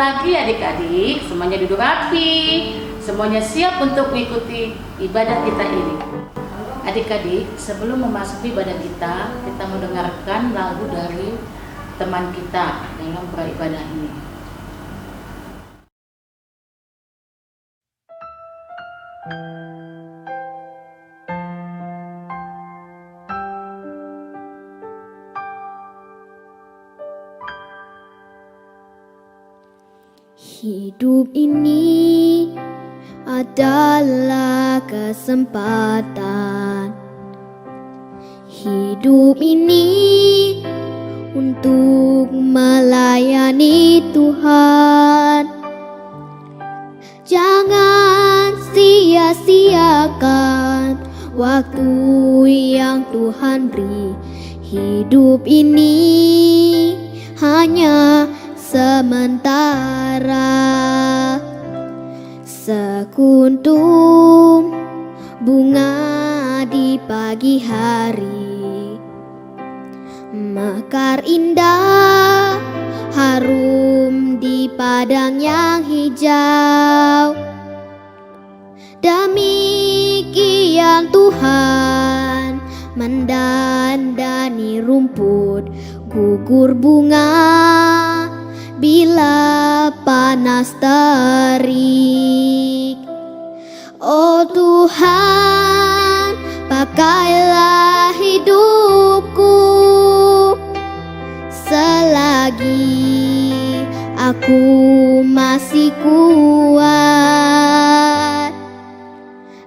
lagi adik-adik, semuanya duduk rapi, semuanya siap untuk mengikuti ibadah kita ini. Adik-adik, sebelum memasuki ibadah kita mendengarkan lagu dari teman kita dalam beribadah ini. Hidup ini adalah kesempatan. Hidup ini untuk melayani Tuhan. Jangan sia-siakan waktu yang Tuhan beri. Hidup ini hanya sementara, sekuntum bunga di pagi hari, mekar indah harum di padang yang hijau. Demikian Tuhan mendandani rumput, gugur bunga bila panas terik. Oh Tuhan, pakailah hidupku selagi aku masih kuat.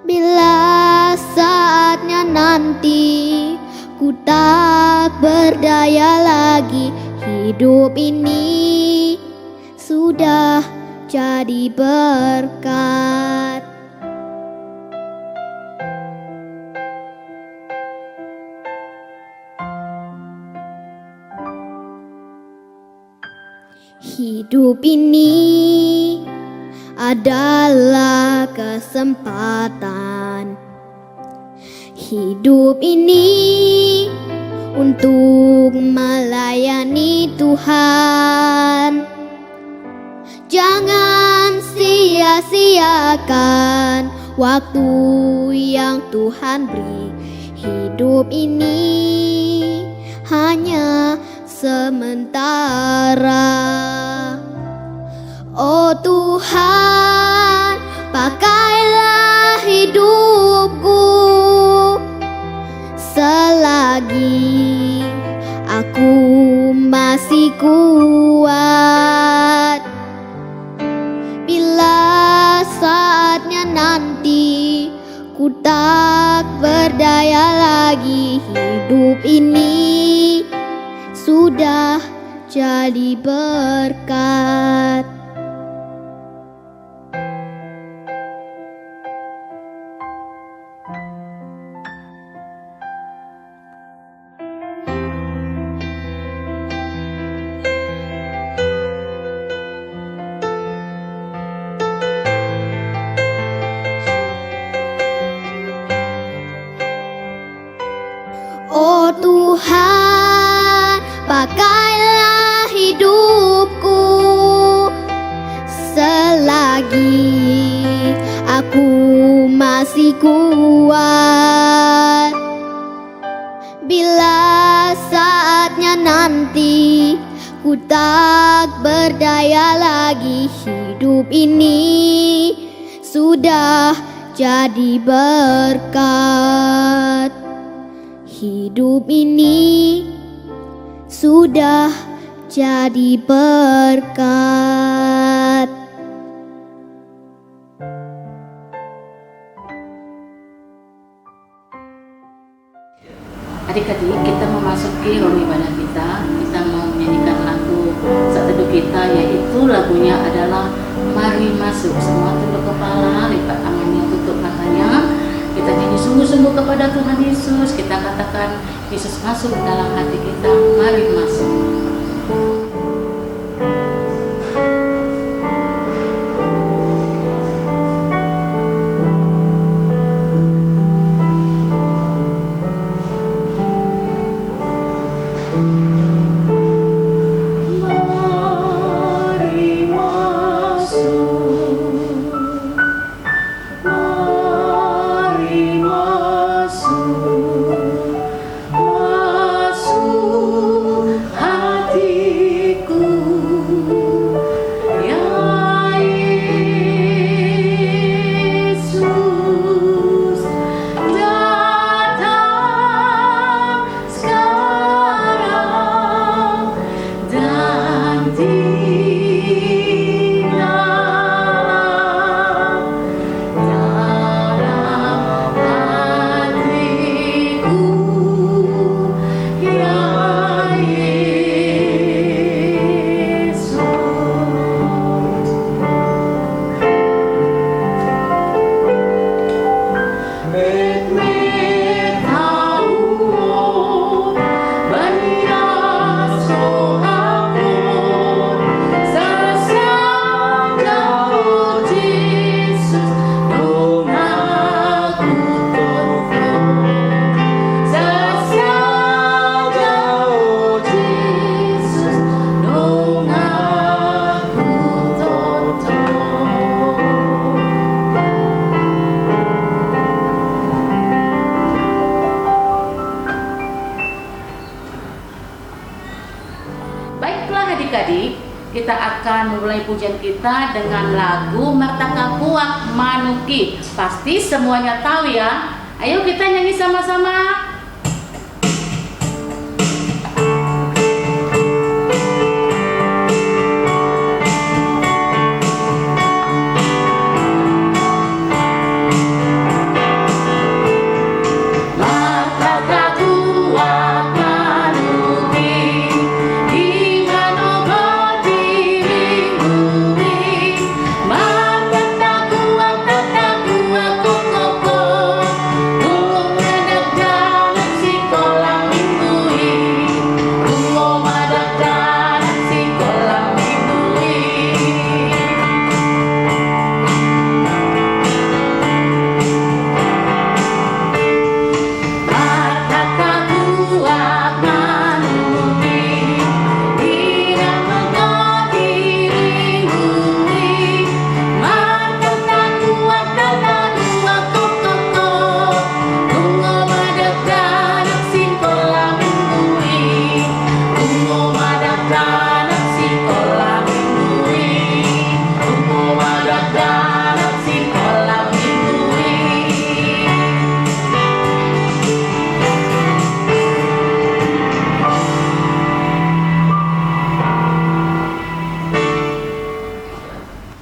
Bila saatnya nanti ku tak berdaya lagi, hidup ini sudah jadi berkat. Hidup ini adalah kesempatan. Hidup ini untuk melayani Tuhan. Jangan sia-siakan waktu yang Tuhan beri. Hidup ini hanya sementara. Oh Tuhan, pakailah hidupku selagi aku masih kuat. Bila saatnya nanti ku tak berdaya lagi, hidup ini sudah jadi berkat. Oh Tuhan, pakailah hidupku selagi aku masih kuat. Bila saatnya nanti ku tak berdaya lagi, hidup ini sudah jadi berkat. Hidup ini sudah jadi berkat. Adik-adik, kita memasuki ruang ibadah kita. Kita mau menyanyikan lagu saat teduh kita, yaitu lagunya adalah Mari Masuk. Semua tunduk kepala, lipat tangannya, tutup matanya. Kita nyanyi sungguh-sungguh kepada Tuhan Yesus. Kita katakan Yesus masuk dalam hati kita. Mari masuk. Mari masuk. Baiklah adik-adik, kita akan mulai pujian kita dengan lagu Martaka Kuak Manuki. Pasti semuanya tahu ya. Ayo kita nyanyi sama-sama.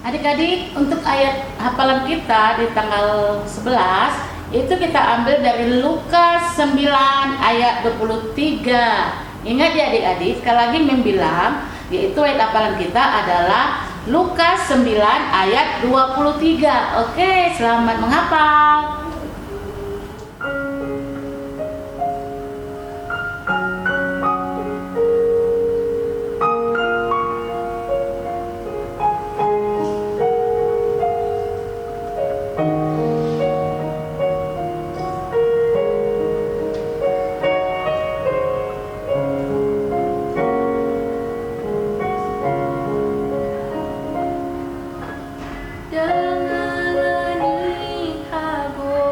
Adik-adik, untuk ayat hafalan kita di tanggal 11 itu kita ambil dari Lukas 9 ayat 23. Ingat ya adik-adik, sekali lagi membilang, yaitu ayat hafalan kita adalah Lukas 9 ayat 23. Oke, selamat menghafal. Dengan hening hago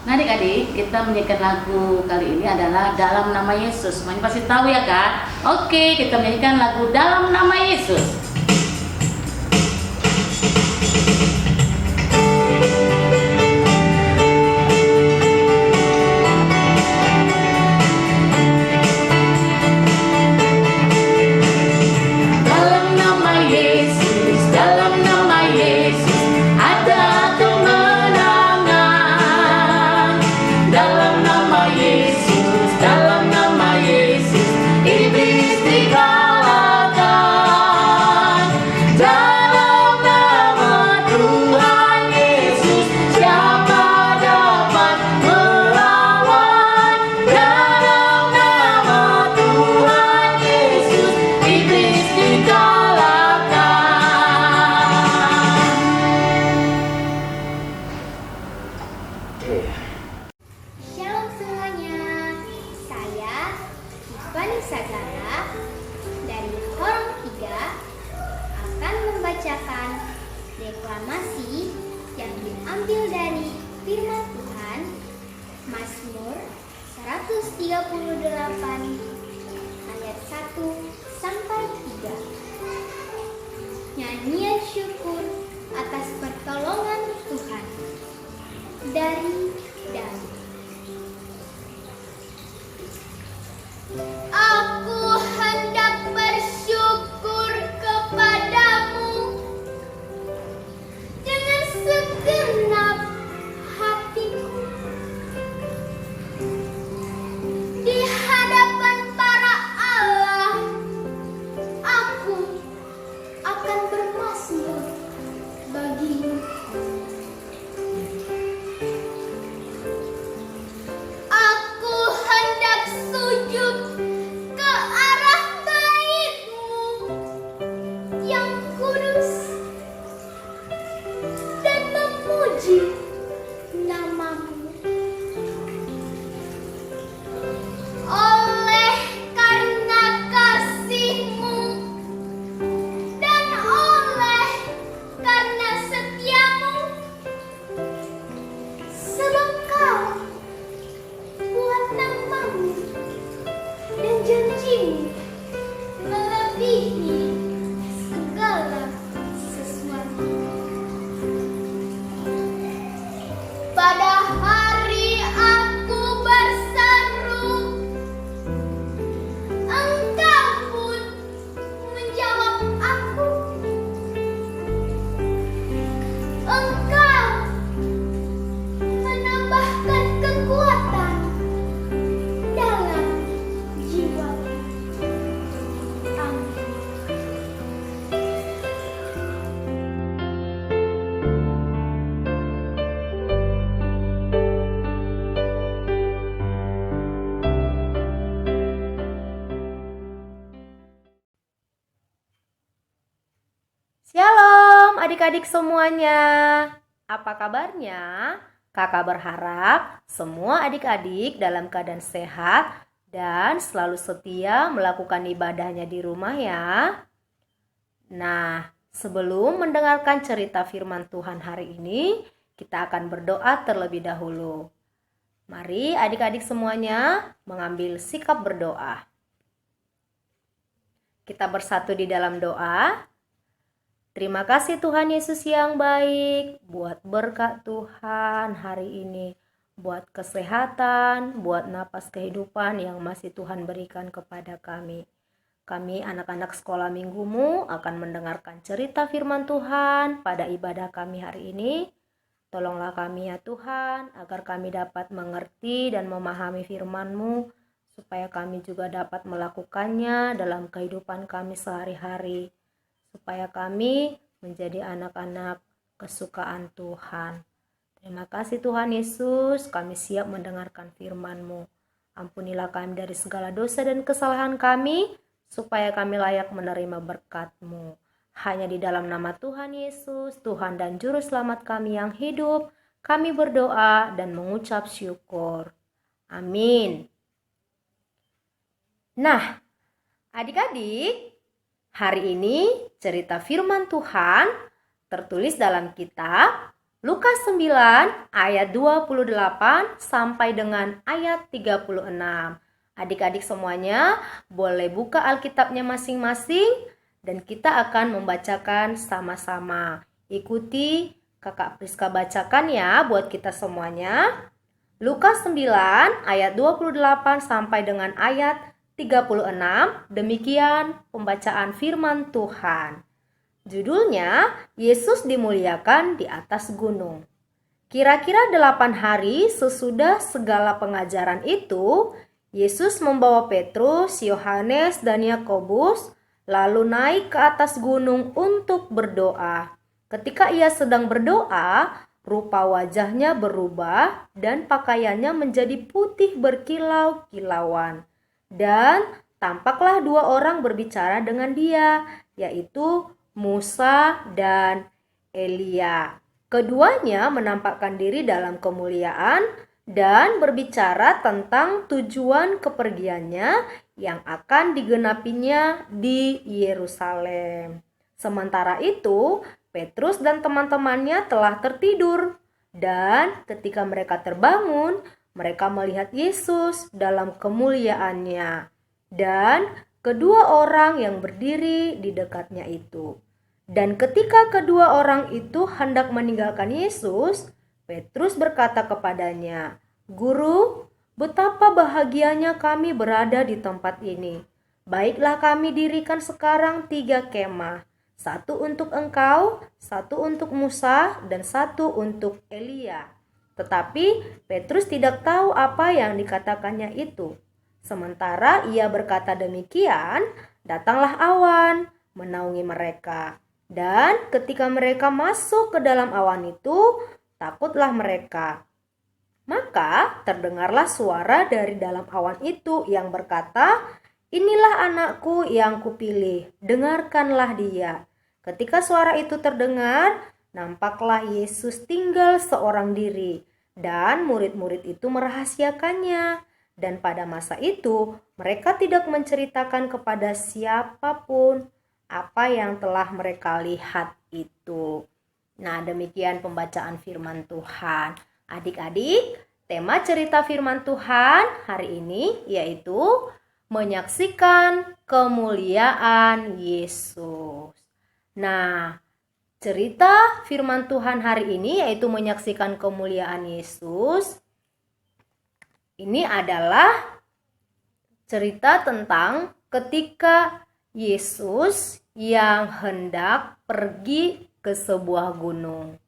Nah adik-adik, kita menyanyikan lagu kali ini adalah Dalam Nama Yesus. Semuanya pasti tahu ya kan? Oke, kita menyanyikan lagu Dalam Nama Yesus. Shalom semuanya, saya Tiffany Sagara dari Forum 3 akan membacakan deklamasi yang diambil dari firman Tuhan Mazmur 138 ayat 1 sampai 3. Nyanyian syukur atas pertolongan Tuhan dari Daud. Aku hendak bersyukur kepadamu dengan segenap hatiku. Di hadapan para Allah, aku akan bermazmur bagimu. Aku hendak sujud ke arah bait-Mu yang kudus dan memuji nama-Mu. Oleh karena kasih-Mu dan oleh karena setia-Mu, sebab Kau buat nama-Mu dan janji-Mu melebihi segala sesuatu. Pada hari aku berseru, Engkau pun menjawab aku. Engkau menambahkan kekuatan dalam jiwaku. Amin. Shalom adik-adik semuanya. Apa kabarnya? Kakak berharap semua adik-adik dalam keadaan sehat dan selalu setia melakukan ibadahnya di rumah ya. Nah, sebelum mendengarkan cerita firman Tuhan hari ini, kita akan berdoa terlebih dahulu. Mari adik-adik semuanya mengambil sikap berdoa. Kita bersatu di dalam doa. Terima kasih Tuhan Yesus yang baik buat berkat Tuhan hari ini, buat kesehatan, buat napas kehidupan yang masih Tuhan berikan kepada kami. Kami anak-anak sekolah minggumu akan mendengarkan cerita firman Tuhan pada ibadah kami hari ini. Tolonglah kami ya Tuhan, agar kami dapat mengerti dan memahami firman-Mu, supaya kami juga dapat melakukannya dalam kehidupan kami sehari-hari. Supaya kami menjadi anak-anak kesukaan Tuhan. Terima kasih Tuhan Yesus, kami siap mendengarkan firman-Mu. Ampunilah kami dari segala dosa dan kesalahan kami, supaya kami layak menerima berkat-Mu. Hanya di dalam nama Tuhan Yesus, Tuhan dan Juru Selamat kami yang hidup, kami berdoa dan mengucap syukur. Amin. Nah, adik-adik, hari ini cerita firman Tuhan tertulis dalam kitab Lukas 9 ayat 28 sampai dengan ayat 36. Adik-adik semuanya boleh buka Alkitabnya masing-masing dan kita akan membacakan sama-sama. Ikuti Kakak Priska bacakan ya buat kita semuanya. Lukas 9 ayat 28 sampai dengan ayat 36. Demikian pembacaan firman Tuhan. Judulnya, Yesus dimuliakan di atas gunung. Kira-kira 8 hari sesudah segala pengajaran itu, Yesus membawa Petrus, Yohanes, dan Yakobus, lalu naik ke atas gunung untuk berdoa. Ketika ia sedang berdoa, rupa wajahnya berubah dan pakaiannya menjadi putih berkilau-kilauan. Dan tampaklah 2 orang berbicara dengan dia, yaitu Musa dan Elia. Keduanya menampakkan diri dalam kemuliaan dan berbicara tentang tujuan kepergiannya yang akan digenapinya di Yerusalem. Sementara itu, Petrus dan teman-temannya telah tertidur, dan ketika mereka terbangun, mereka melihat Yesus dalam kemuliaannya dan kedua orang yang berdiri di dekatnya itu. Dan ketika kedua orang itu hendak meninggalkan Yesus, Petrus berkata kepadanya, "Guru, betapa bahagianya kami berada di tempat ini. Baiklah kami dirikan sekarang 3 kemah, 1 untuk engkau, 1 untuk Musa, dan 1 untuk Elia." Tetapi Petrus tidak tahu apa yang dikatakannya itu. Sementara ia berkata demikian, datanglah awan menaungi mereka. Dan ketika mereka masuk ke dalam awan itu, takutlah mereka. Maka terdengarlah suara dari dalam awan itu yang berkata, "Inilah anakku yang kupilih, dengarkanlah dia." Ketika suara itu terdengar, nampaklah Yesus tinggal seorang diri, dan murid-murid itu merahasiakannya. Dan pada masa itu, mereka tidak menceritakan kepada siapapun apa yang telah mereka lihat itu. Nah, demikian pembacaan firman Tuhan. Adik-adik, tema cerita firman Tuhan hari ini yaitu menyaksikan kemuliaan Yesus. Nah, cerita firman Tuhan hari ini yaitu menyaksikan kemuliaan Yesus. Ini adalah cerita tentang ketika Yesus yang hendak pergi ke sebuah gunung.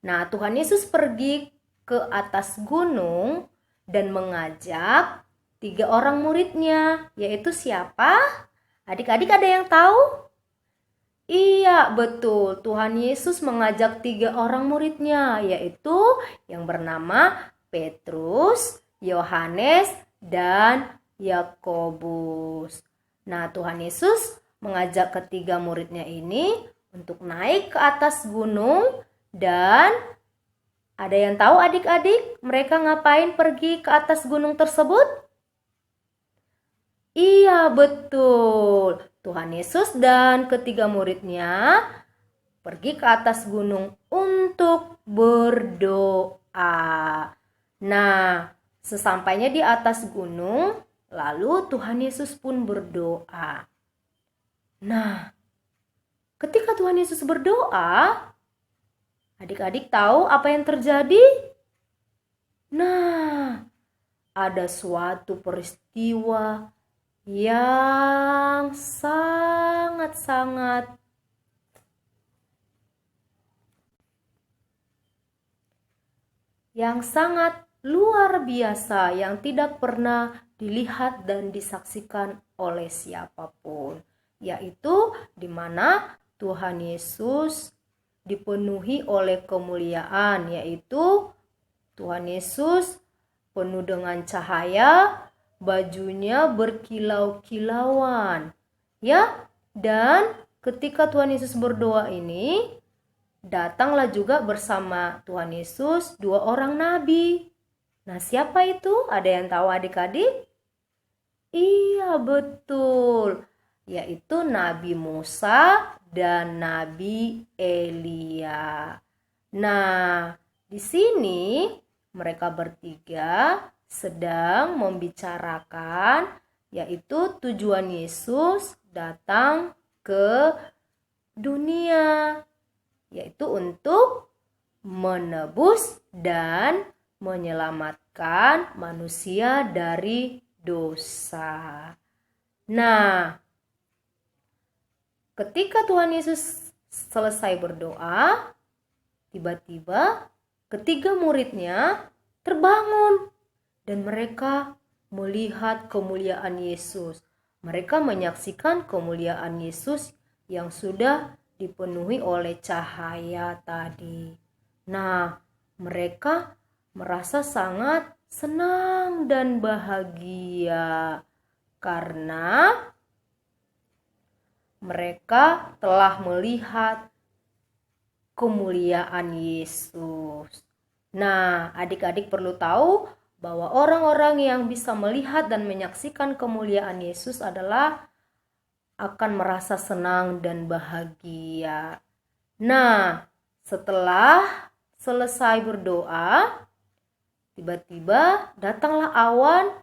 Nah, Tuhan Yesus pergi ke atas gunung dan mengajak 3 orang muridnya, yaitu siapa? Adik-adik ada yang tahu? Iya, betul. Tuhan Yesus mengajak 3 orang muridnya, yaitu yang bernama Petrus, Yohanes, dan Yakobus. Nah, Tuhan Yesus mengajak ketiga muridnya ini untuk naik ke atas gunung. Dan ada yang tahu adik-adik mereka ngapain pergi ke atas gunung tersebut? Iya, betul. Tuhan Yesus dan ketiga muridnya pergi ke atas gunung untuk berdoa. Nah, sesampainya di atas gunung, lalu Tuhan Yesus pun berdoa. Nah, ketika Tuhan Yesus berdoa, adik-adik tahu apa yang terjadi? Nah, ada suatu peristiwa yang sangat-sangat luar biasa yang tidak pernah dilihat dan disaksikan oleh siapapun, yaitu di mana Tuhan Yesus dipenuhi oleh kemuliaan, yaitu Tuhan Yesus penuh dengan cahaya, bajunya berkilau-kilauan. Ya, dan ketika Tuhan Yesus berdoa ini, datanglah juga bersama Tuhan Yesus 2 orang nabi. Nah, siapa itu? Ada yang tahu adik-adik? Iya, betul. Yaitu Nabi Musa dan Nabi Elia. Nah, di sini mereka bertiga sedang membicarakan, yaitu tujuan Yesus datang ke dunia, yaitu untuk menebus dan menyelamatkan manusia dari dosa. Nah, ketika Tuhan Yesus selesai berdoa, tiba-tiba ketiga muridnya terbangun dan mereka melihat kemuliaan Yesus. Mereka menyaksikan kemuliaan Yesus yang sudah dipenuhi oleh cahaya tadi. Nah, mereka merasa sangat senang dan bahagia karena mereka telah melihat kemuliaan Yesus. Nah, adik-adik perlu tahu bahwa orang-orang yang bisa melihat dan menyaksikan kemuliaan Yesus adalah akan merasa senang dan bahagia. Nah, setelah selesai berdoa, tiba-tiba datanglah awan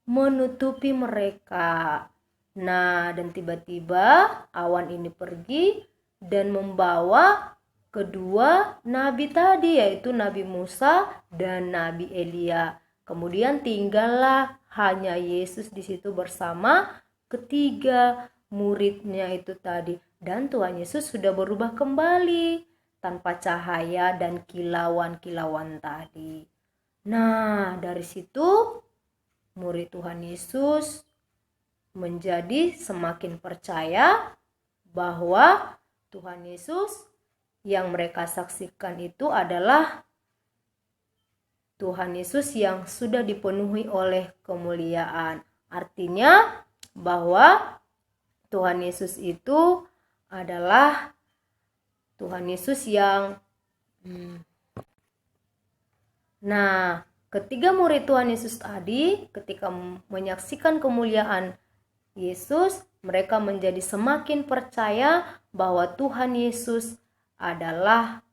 menutupi mereka. Nah, dan tiba-tiba awan ini pergi dan membawa kedua nabi tadi, yaitu Nabi Musa dan Nabi Elia. Kemudian tinggallah hanya Yesus di situ bersama ketiga muridnya itu tadi. Dan Tuhan Yesus sudah berubah kembali tanpa cahaya dan kilauan-kilauan tadi. Nah, dari situ murid Tuhan Yesus menjadi semakin percaya bahwa Tuhan Yesus yang mereka saksikan itu adalah Tuhan Yesus yang sudah dipenuhi oleh kemuliaan. Artinya bahwa Tuhan Yesus itu adalah Tuhan Yesus yang Nah, ketiga murid Tuhan Yesus tadi ketika menyaksikan kemuliaan Yesus, mereka menjadi semakin percaya bahwa Tuhan Yesus adalah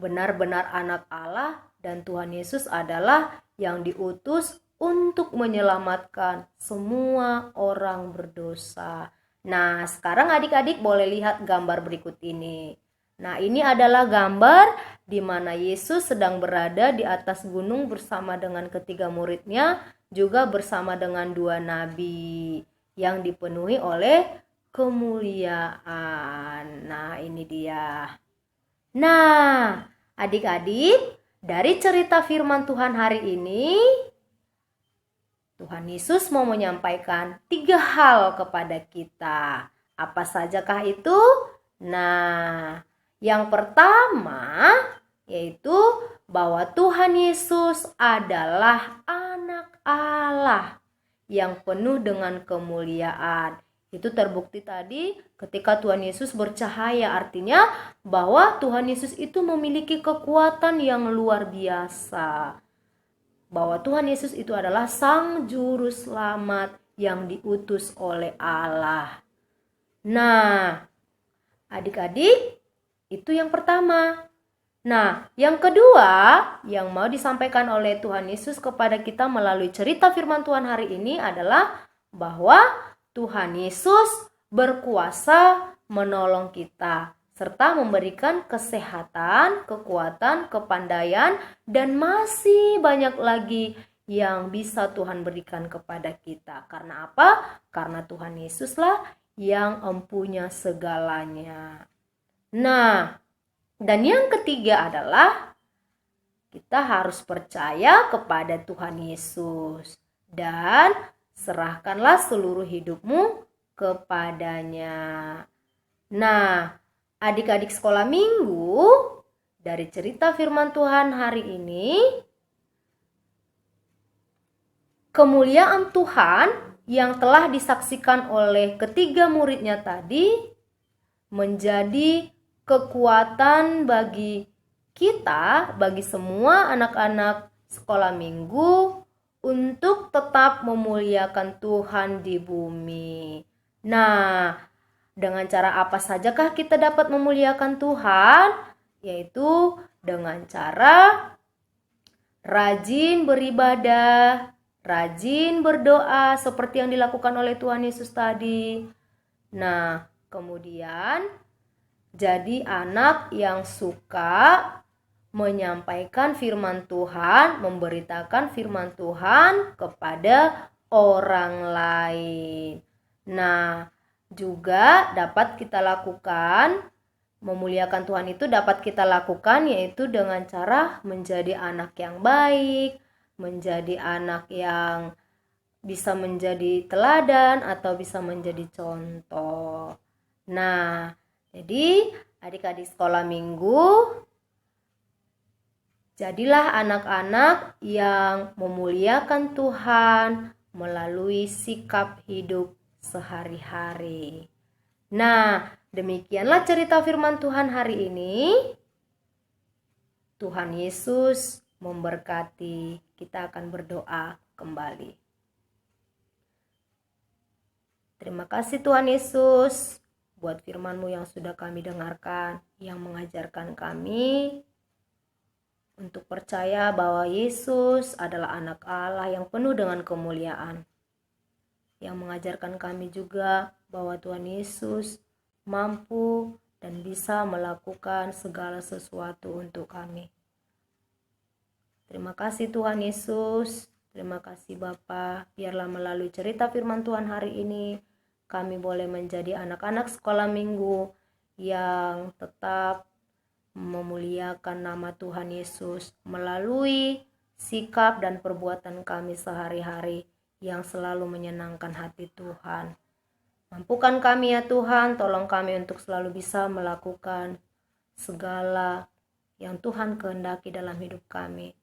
benar-benar anak Allah dan Tuhan Yesus adalah yang diutus untuk menyelamatkan semua orang berdosa. Nah, sekarang adik-adik boleh lihat gambar berikut ini. Nah, ini adalah gambar di mana Yesus sedang berada di atas gunung bersama dengan ketiga muridnya, juga bersama dengan dua nabi yang dipenuhi oleh kemuliaan. Nah, ini dia. Nah, adik-adik, dari cerita firman Tuhan hari ini, Tuhan Yesus mau menyampaikan 3 hal kepada kita. Apa sajakah itu? Nah, yang pertama yaitu bahwa Tuhan Yesus adalah anak Allah yang penuh dengan kemuliaan. Itu terbukti tadi ketika Tuhan Yesus bercahaya, artinya bahwa Tuhan Yesus itu memiliki kekuatan yang luar biasa. Bahwa Tuhan Yesus itu adalah Sang Juru Selamat yang diutus oleh Allah. Nah, adik-adik, itu yang pertama. Nah, yang kedua yang mau disampaikan oleh Tuhan Yesus kepada kita melalui cerita firman Tuhan hari ini adalah bahwa Tuhan Yesus berkuasa menolong kita serta memberikan kesehatan, kekuatan, kepandaian, dan masih banyak lagi yang bisa Tuhan berikan kepada kita. Karena apa? Karena Tuhan Yesuslah yang empunya segalanya. Nah, dan yang ketiga adalah kita harus percaya kepada Tuhan Yesus dan serahkanlah seluruh hidupmu kepadanya. Nah, adik-adik sekolah minggu, dari cerita firman Tuhan hari ini, kemuliaan Tuhan yang telah disaksikan oleh ketiga muridnya tadi menjadi kekuatan bagi kita, bagi semua anak-anak sekolah minggu untuk tetap memuliakan Tuhan di bumi. Nah, dengan cara apa sajakah kita dapat memuliakan Tuhan? yaitu dengan cara rajin beribadah, rajin berdoa seperti yang dilakukan oleh Tuhan Yesus tadi. Nah, kemudian jadi anak yang suka menyampaikan firman Tuhan, memberitakan firman Tuhan kepada orang lain. Nah, juga dapat kita lakukan, memuliakan Tuhan itu dapat kita lakukan yaitu dengan cara menjadi anak yang baik, menjadi anak yang bisa menjadi teladan atau bisa menjadi contoh. Nah, jadi adik-adik sekolah minggu, jadilah anak-anak yang memuliakan Tuhan melalui sikap hidup sehari-hari. Nah, demikianlah cerita firman Tuhan hari ini. Tuhan Yesus memberkati. Kita akan berdoa kembali. Terima kasih Tuhan Yesus buat firman-Mu yang sudah kami dengarkan, yang mengajarkan kami untuk percaya bahwa Yesus adalah anak Allah yang penuh dengan kemuliaan. Yang mengajarkan kami juga bahwa Tuhan Yesus mampu dan bisa melakukan segala sesuatu untuk kami. Terima kasih Tuhan Yesus, terima kasih Bapa. Biarlah melalui cerita firman Tuhan hari ini, kami boleh menjadi anak-anak sekolah minggu yang tetap memuliakan nama Tuhan Yesus melalui sikap dan perbuatan kami sehari-hari yang selalu menyenangkan hati Tuhan. Mampukan kami ya Tuhan, tolong kami untuk selalu bisa melakukan segala yang Tuhan kehendaki dalam hidup kami,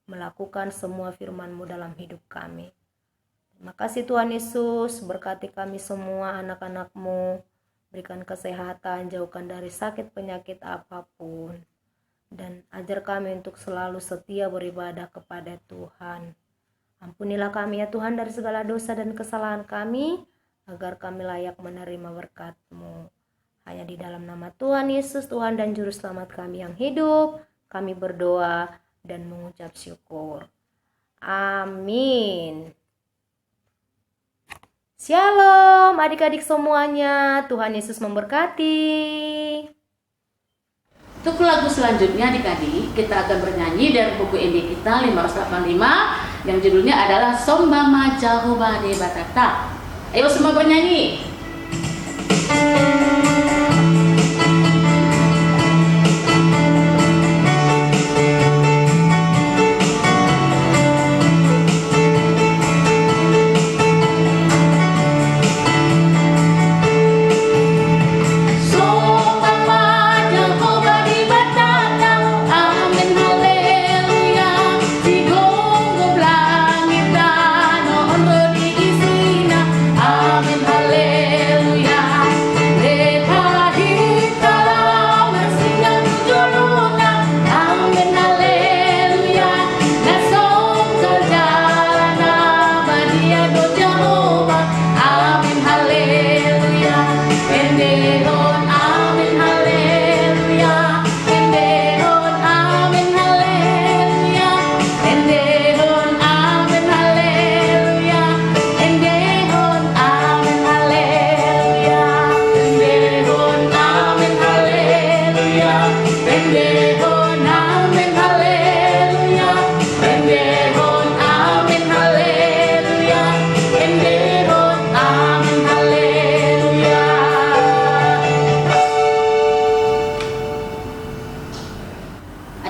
melakukan semua firman-Mu dalam hidup kami. Terima kasih Tuhan Yesus, berkati kami semua anak-anak-Mu, berikan kesehatan, jauhkan dari sakit penyakit apapun, dan ajar kami untuk selalu setia beribadah kepada Tuhan. Ampunilah kami ya Tuhan dari segala dosa dan kesalahan kami, agar kami layak menerima berkat-Mu. Hanya di dalam nama Tuhan Yesus, Tuhan dan Juru Selamat kami yang hidup, kami berdoa dan mengucap syukur. Amin. Shalom adik-adik semuanya, Tuhan Yesus memberkati. Untuk lagu selanjutnya adik-adik, kita akan bernyanyi dari buku indie kita 585 yang judulnya adalah Sombama Jehovah de Batata. Ayo semua bernyanyi.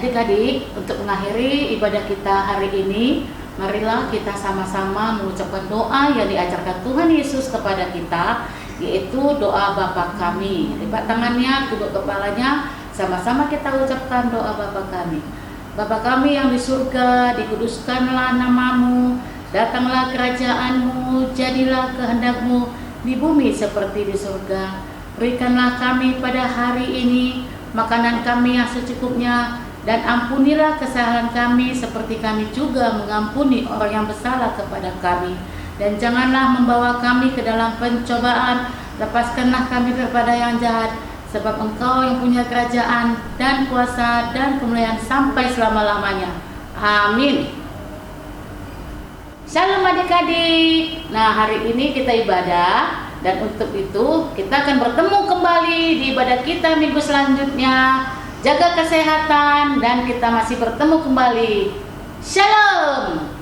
Adik-adik, untuk mengakhiri ibadah kita hari ini, marilah kita sama-sama mengucapkan doa yang diajarkan Tuhan Yesus kepada kita, yaitu doa Bapa kami. Lipat tangannya, tunduk kepalanya, sama-sama kita ucapkan doa Bapa kami. Bapa kami yang di surga, dikuduskanlah nama-Mu, datanglah kerajaan-Mu, jadilah kehendak-Mu di bumi seperti di surga. Berikanlah kami pada hari ini makanan kami yang secukupnya, dan ampunilah kesalahan kami seperti kami juga mengampuni orang yang bersalah kepada kami. Dan janganlah membawa kami ke dalam pencobaan, lepaskanlah kami daripada yang jahat, sebab Engkau yang punya kerajaan dan kuasa dan kemuliaan sampai selama-lamanya. Amin. Shalom adik-adik. Nah, hari ini kita ibadah, dan untuk itu kita akan bertemu kembali di ibadah kita minggu selanjutnya. Jaga kesehatan dan kita masih bertemu kembali. Shalom.